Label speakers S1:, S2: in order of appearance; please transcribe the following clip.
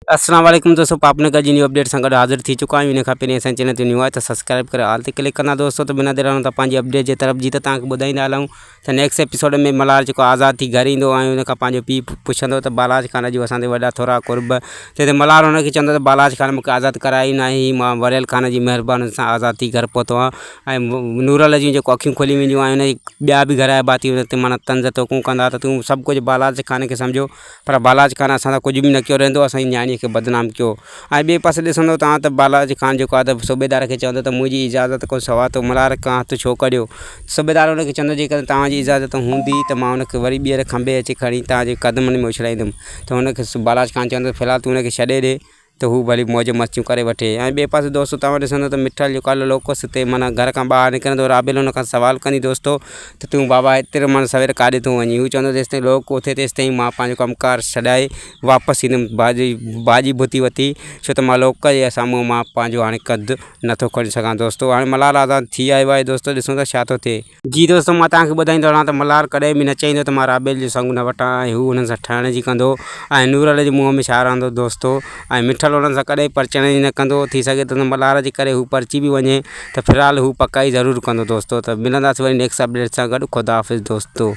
S1: अस्सलाम वालेकुम दोस्तों, पापने का जी न्यू अपडेट संगत हाजिर थी चुका हूँ। इन खां पहिरीं असांजे चैनल ते न्यू आहे तो सब्सक्राइब करे आल ते क्लिक करना दोस्तों। तो बिना देर त पंहिंजी अपडेट जे तरफ़ जी तव्हांखे ॿुधाईंदा हलूं त नेक्स्ट एपिसोड में मल्हार जेको आज़ाद थी घर ईंदो ऐं उन खां पंहिंजो पीउ पुछंदो त बालाज खान जो असांजे वॾा थोरा कुर्ब ते मल्हार हुनखे चवंदो त बालाज खान मूंखे आज़ादु कराई न ही मां वरियल खान जी महिरबानी सां आज़ाद थी घर पहुतो आहियां। ऐं नूरल जूं जेको अखियूं खुली वेंदियूं आहिनि उन ॿिया बि घर जा भाती हुन ते माना तंज़ तोकूं कंदा त तूं सभु कुझु बालाज खान खे सम्झो, पर बालाज खान असां सां कुझु बि न कयो रहंदो, असांजी न्याणीअ खे बदनाम कयो। ऐं ॿिए पासे ॾिसंदो तव्हां त बालाजी खान जेको आहे त सूबेदार खे चवंदो त मुंहिंजी इजाज़त को सवा तो मल्हार खां हथु छो कढियो। सूबेदार हुनखे चवंदो जेकर तव्हांजी इजाज़त हूंदी त मां हुनखे वरी ॿीहर खंभे अची खणी तव्हांजे कदमनि में उछलाईंदुमि। त हुनखे बालाज खान चवंदो फ़िलहालु तूं हुनखे छॾे ॾे त हू भली मौज मस्तियूं करे वठे। ऐं ॿिए पासे दोस्तो तव्हां ॾिसंदो त मिठल जेको आहे लोकस ते माना घर खां ॿाहिरि निकिरंदो, राबेल हुन खां सवाल कंदी दोस्तो त तूं बाबा हेतिरे माना सवेर काॾे थो वञी। हू चवंदो जेसिताईं लोक उथे तेसिताईं मां पंहिंजो कमुकारु छॾाए वापसि ईंदुमि बाजी बुती वठी, छो त मां लोक जे साम्हूं मां पंहिंजो हाणे कदु नथो खणी सघां दोस्तो। हाणे मल्हार आज़ादु थी आयो आहे दोस्तो, ॾिसूं था छा थो थिए। जी दोस्तो, मां तव्हांखे ॿुधाईंदो रहां त मल्हार कॾहिं बि न चाहींदो त मां राबेल जो संग न वठां ऐं हू हुननि सां ठहण जी कंदो ऐं नूरल जे मुंहं में छा रहंदो दोस्तो। ऐं मिठल हुननि सां कॾहिं परचण जी न कंदो, थी सघे त मल्हार जे करे हू परची बि वञे त फ़िलहालु हू पकाई ज़रूरु कंदो दोस्तो। त मिलंदासीं वरी नेक्स्ट अपडेट सां गॾु। ख़ुदा हाफ़िज़ दोस्तो।